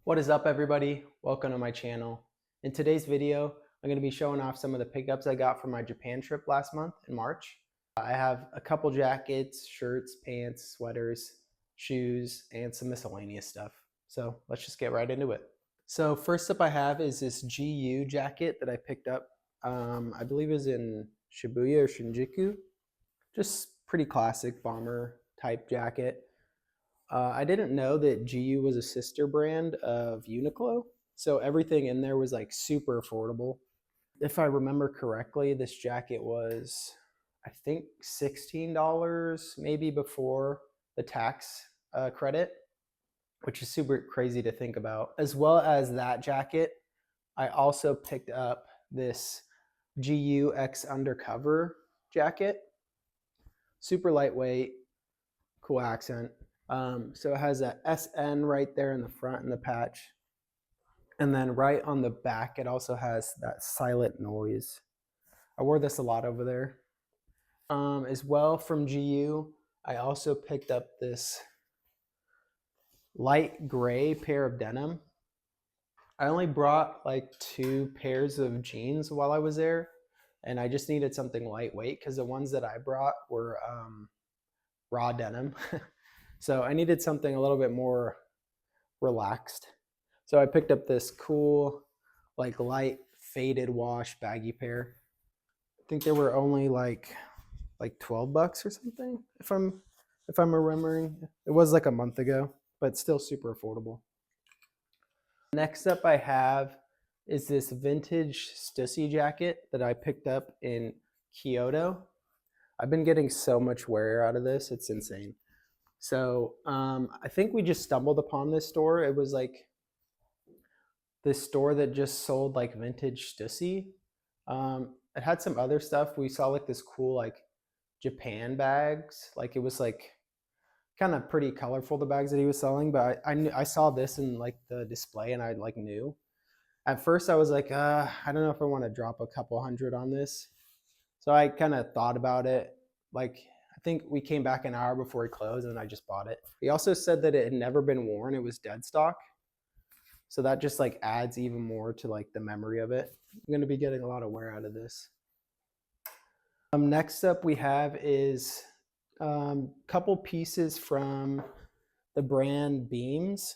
What is up, everybody? Welcome to my channel. In today's video, I'm going to be showing off some of the pickups I got from my Japan trip last month in March. I have a couple jackets, shirts, pants, sweaters, shoes, and some miscellaneous stuff. So let's just get right into it. So first up I have is this GU jacket that I picked up. I believe is in Shibuya or Shinjuku. Just pretty classic bomber type jacket. I didn't know that GU was a sister brand of Uniqlo, so everything in there was like super affordable. If I remember correctly, this jacket was, I think, $16, maybe before the tax credit, which is super crazy to think about. As well as that jacket, I also picked up this GU X Undercover jacket. Super lightweight, cool accent. So it has that SN right there in the front in the patch. And then right on the back, it also has that silent noise. I wore this a lot over there. As well from GU, I also picked up this light gray pair of denim. I only brought like 2 pairs of jeans while I was there, and I just needed something lightweight because the ones that I brought were raw denim. So I needed something a little bit more relaxed. So I picked up this cool, like light faded wash baggy pair. I think they were only like $12 or something, if I'm remembering. It was like a month ago, but still super affordable. Next up I have is this vintage Stussy jacket that I picked up in Kyoto. I've been getting so much wear out of this, it's insane. So I think we just stumbled upon this store. It was like this store that just sold like vintage Stussy. It had some other stuff. We saw like this cool like Japan bags. Like it was like kind of pretty colorful, the bags that he was selling. But I saw this in like the display and I like knew. At first I was like, I don't know if I want to drop a couple hundred on this. So I kind of thought about it. Like I think we came back an hour before he closed and I just bought it. He also said that it had never been worn. It was dead stock. So that just like adds even more to like the memory of it. I'm going to be getting a lot of wear out of this. Next up we have is couple pieces from the brand Beams.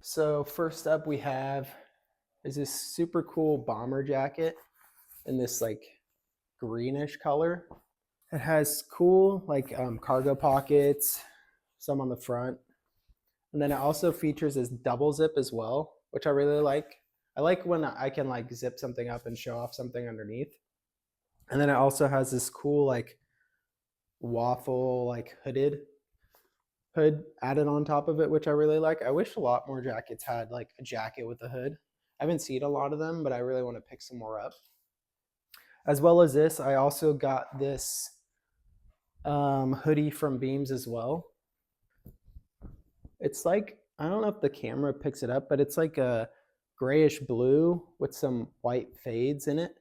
So first up we have is this super cool bomber jacket in this like greenish color. It has cool like cargo pockets, some on the front. And then it also features this double zip as well, which I really like. I like when I can like zip something up and show off something underneath. And then it also has this cool like waffle like hood added on top of it, which I really like. I wish a lot more jackets had like a jacket with a hood. I haven't seen a lot of them, but I really want to pick some more up. As well as this, I also got this hoodie from Beams as well. It's like, I don't know if the camera picks it up, but it's like a grayish blue with some white fades in it.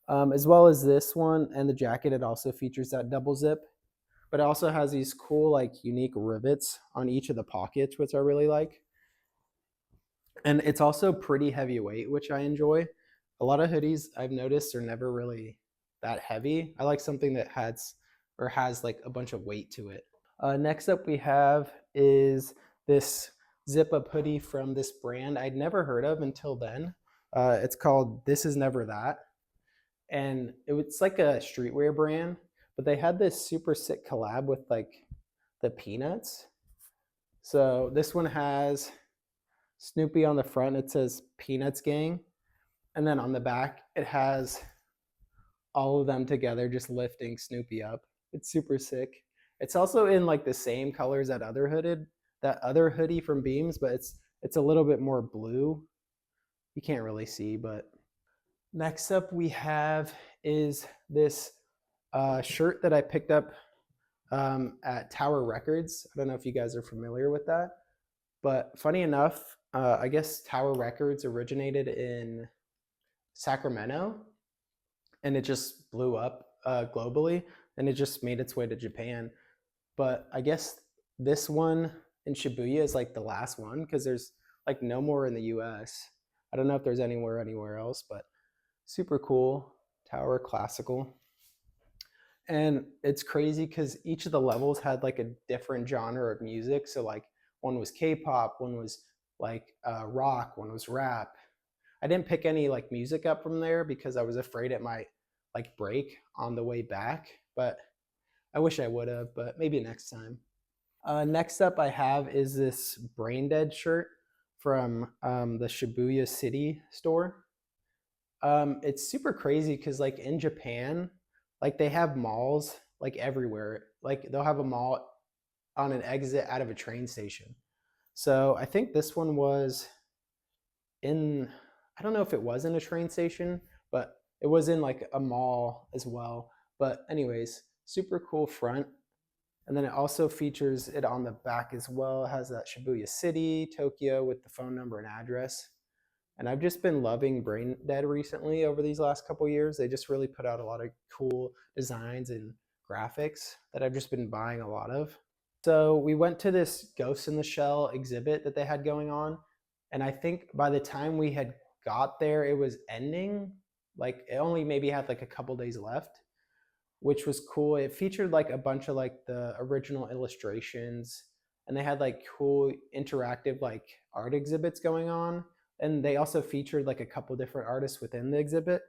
As well as this one and the jacket, it also features that double zip, but it also has these cool like unique rivets on each of the pockets, which I really like. And it's also pretty heavyweight, which I enjoy. A lot of hoodies I've noticed are never really that heavy. I like something that has like a bunch of weight to it. Next up we have is this zip up hoodie from this brand I'd never heard of until then. It's called Thisisneverthat. And it's like a streetwear brand, but they had this super sick collab with like the Peanuts. So this one has Snoopy on the front. It says Peanuts Gang. And then on the back, it has all of them together just lifting Snoopy up. It's super sick. It's also in like the same colors that other hoodie from Beams, but it's a little bit more blue. You can't really see, but next up we have is this shirt that I picked up at Tower Records. I don't know if you guys are familiar with that, but funny enough, I guess Tower Records originated in Sacramento, and it just blew up globally, and it just made its way to Japan. But I guess this one in Shibuya is like the last one because there's like no more in the US. I don't know if there's anywhere else, but super cool tower, classical. And it's crazy because each of the levels had like a different genre of music. So like one was K-pop, one was like rock, one was rap. I didn't pick any like music up from there because I was afraid it might like break on the way back. But I wish I would have, but maybe next time. Next up, I have is this Brain Dead shirt from the Shibuya City store. It's super crazy because like in Japan, like they have malls like everywhere. Like they'll have a mall on an exit out of a train station. So I think this one was in, I don't know if it was in a train station, but it was in like a mall as well. But anyways, super cool front. And then it also features it on the back as well. It has that Shibuya City, Tokyo with the phone number and address. And I've just been loving Brain Dead recently over these last couple years. They just really put out a lot of cool designs and graphics that I've just been buying a lot of. So we went to this Ghost in the Shell exhibit that they had going on. And I think by the time we had got there, it was ending. Like it only maybe had like a couple days left, which was cool. It featured like a bunch of like the original illustrations, and they had like cool interactive like art exhibits going on. And they also featured like a couple different artists within the exhibit.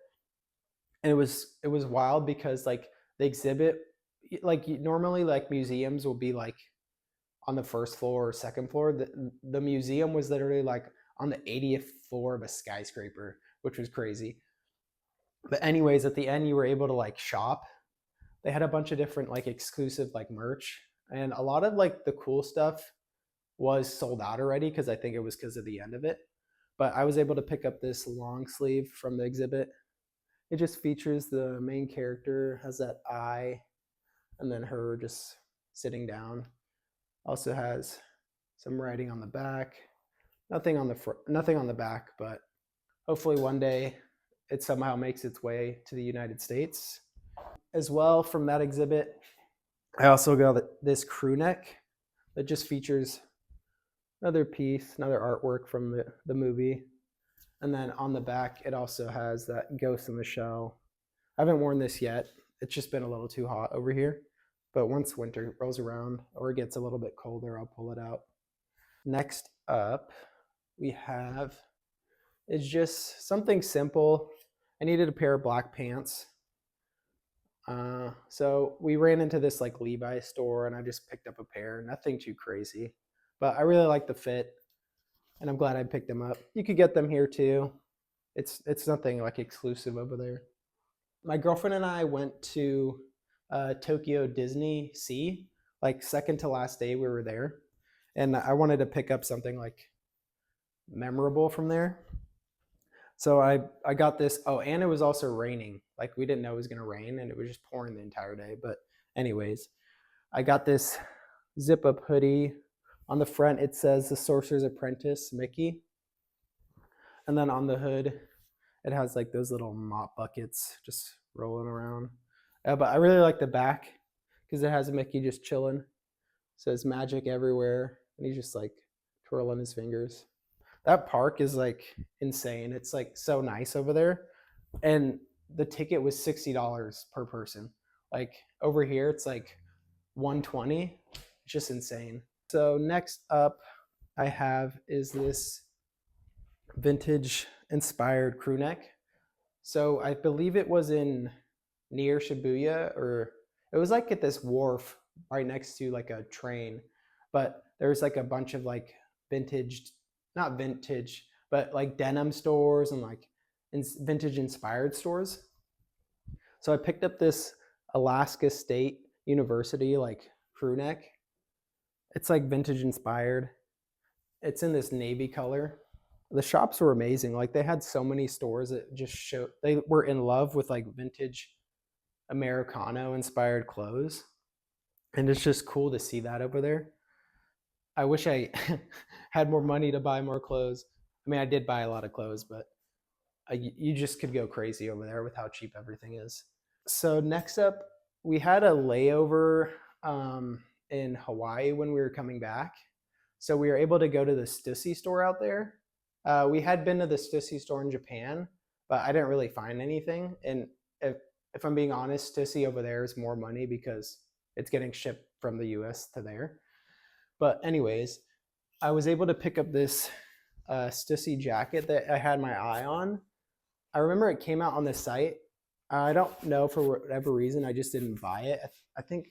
And it was wild because like the exhibit, like normally like museums will be like on the first floor or second floor. The museum was literally like on the 80th floor of a skyscraper, which was crazy. But anyways, at the end you were able to like shop. They had a bunch of different like exclusive like merch, and a lot of like the cool stuff was sold out already because I think it was because of the end of it. But I was able to pick up this long sleeve from the exhibit. It just features the main character, has that eye, and then her just sitting down. Also has some writing on the back. Nothing on the nothing on the back, but hopefully one day it somehow makes its way to the United States. As well, from that exhibit, I also got this crew neck that just features another piece, another artwork from the movie. And then on the back, it also has that Ghost in the Shell. I haven't worn this yet. It's just been a little too hot over here. But once winter rolls around or it gets a little bit colder, I'll pull it out. Next up, we have is just something simple. I needed a pair of black pants. So we ran into this like Levi's store and I just picked up a pair. Nothing too crazy, but I really like the fit and I'm glad I picked them up. You could get them here too. It's nothing like exclusive over there. My girlfriend and I went to Tokyo Disney Sea, like second to last day we were there, and I wanted to pick up something like memorable from there. So I got this. Oh, and it was also raining. Like we didn't know it was gonna rain, and it was just pouring the entire day. But anyways, I got this zip up hoodie. On the front, it says "The Sorcerer's Apprentice" Mickey, and then on the hood, it has like those little mop buckets just rolling around. But I really like the back because it has Mickey just chilling. It says "Magic Everywhere," and he's just like twirling his fingers. That park is like insane. It's like so nice over there, and the ticket was $60 per person. Like over here, it's like 120. It's just insane. So next up, I have is this vintage inspired crew neck. So I believe it was in near Shibuya, or it was like at this wharf right next to like a train, but there's like a bunch of like vintage, not vintage, but like denim stores and like vintage inspired stores. So I picked up this Alaska State University like crew neck. It's like vintage inspired. It's in this navy color. The shops were amazing. Like they had so many stores that just showed they were in love with like vintage Americano inspired clothes. And it's just cool to see that over there. I wish I had more money to buy more clothes. I mean, I did buy a lot of clothes, but you just could go crazy over there with how cheap everything is. So next up, we had a layover in Hawaii when we were coming back. So we were able to go to the Stussy store out there. We had been to the Stussy store in Japan, but I didn't really find anything. And if if I'm being honest, Stussy over there is more money because it's getting shipped from the US to there. But anyways, I was able to pick up this Stussy jacket that I had my eye on. I remember it came out on the site. I don't know, for whatever reason, I just didn't buy it. I think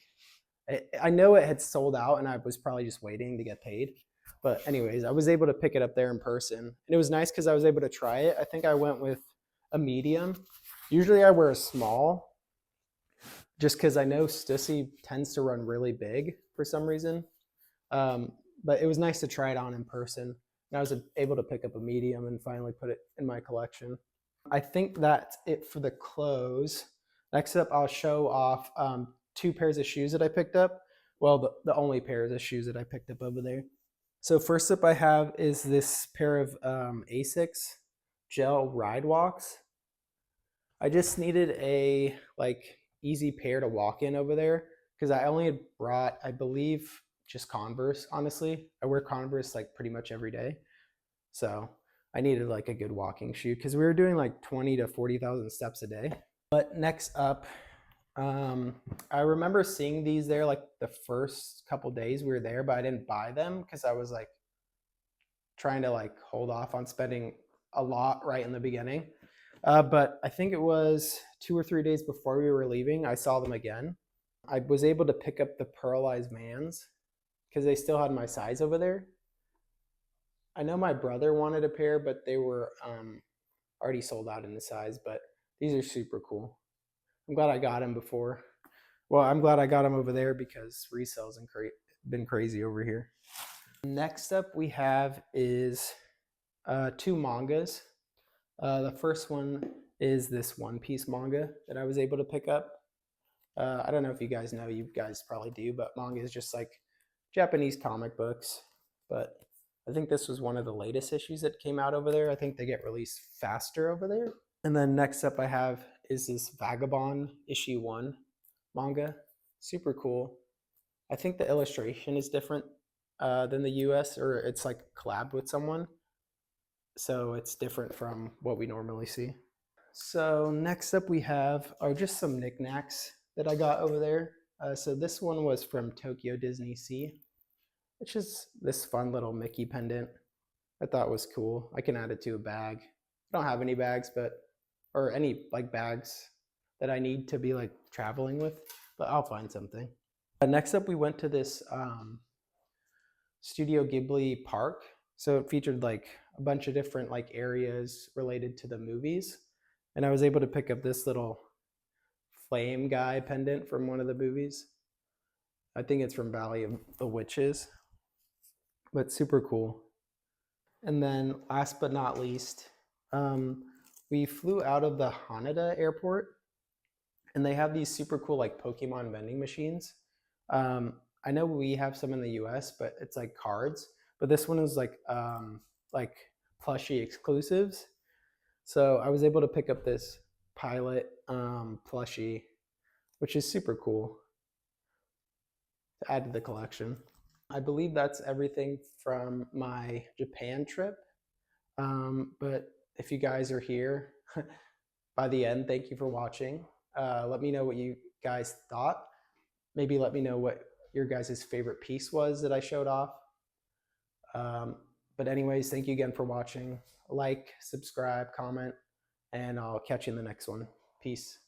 I know it had sold out, and I was probably just waiting to get paid. But anyways, I was able to pick it up there in person, and it was nice because I was able to try it. I think I went with a medium. Usually I wear a small, just because I know Stussy tends to run really big for some reason. But it was nice to try it on in person. And I was able to pick up a medium and finally put it in my collection. I think that's it for the clothes. Next up, I'll show off two pairs of shoes that I picked up. Well, the only pairs of shoes that I picked up over there. So first up I have is this pair of Asics gel ride walks. I just needed a easy pair to walk in over there because I only had brought, I believe, just Converse. Honestly, I wear Converse like pretty much every day, so I needed like a good walking shoe because we were doing like 20 to 40,000 steps a day. But next up, I remember seeing these there like the first couple days we were there, but I didn't buy them because I was like trying to like hold off on spending a lot right in the beginning. But I think it was 2 or 3 days before we were leaving, I saw them again. I was able to pick up the pearlized Vans because they still had my size over there. I know my brother wanted a pair, but they were already sold out in the size, but these are super cool. I'm glad I got them before. Well, I'm glad I got them over there because resales have been crazy over here. Next up we have is two mangas. The first one is this One Piece manga that I was able to pick up. I don't know if you guys know, you guys probably do, but manga is just like Japanese comic books. But I think this was one of the latest issues that came out over there. I think they get released faster over there. And then next up I have is this Vagabond issue 1 manga. Super cool. I think the illustration is different than the US, or it's like collabed with someone. So it's different from what we normally see. So next up we have are just some knickknacks that I got over there. So this one was from Tokyo Disney Sea. It's just this fun little Mickey pendant. I thought was cool. I can add it to a bag. I don't have any bags, or any like bags that I need to be like traveling with, but I'll find something. Next up we went to this Studio Ghibli park. So it featured like a bunch of different like areas related to the movies. And I was able to pick up this little flame guy pendant from one of the movies. I think it's from Valley of the Witches, but super cool. And then last but not least, we flew out of the Haneda airport, and they have these super cool like Pokemon vending machines. I know we have some in the US, but it's like cards. But this one is like plushie exclusives. So I was able to pick up this pilot plushie, which is super cool to add to the collection. I believe that's everything from my Japan trip. But if you guys are here by the end, thank you for watching. Let me know what you guys thought. Maybe let me know what your guys' favorite piece was that I showed off. But anyways, thank you again for watching. Like, subscribe, comment, and I'll catch you in the next one. Peace.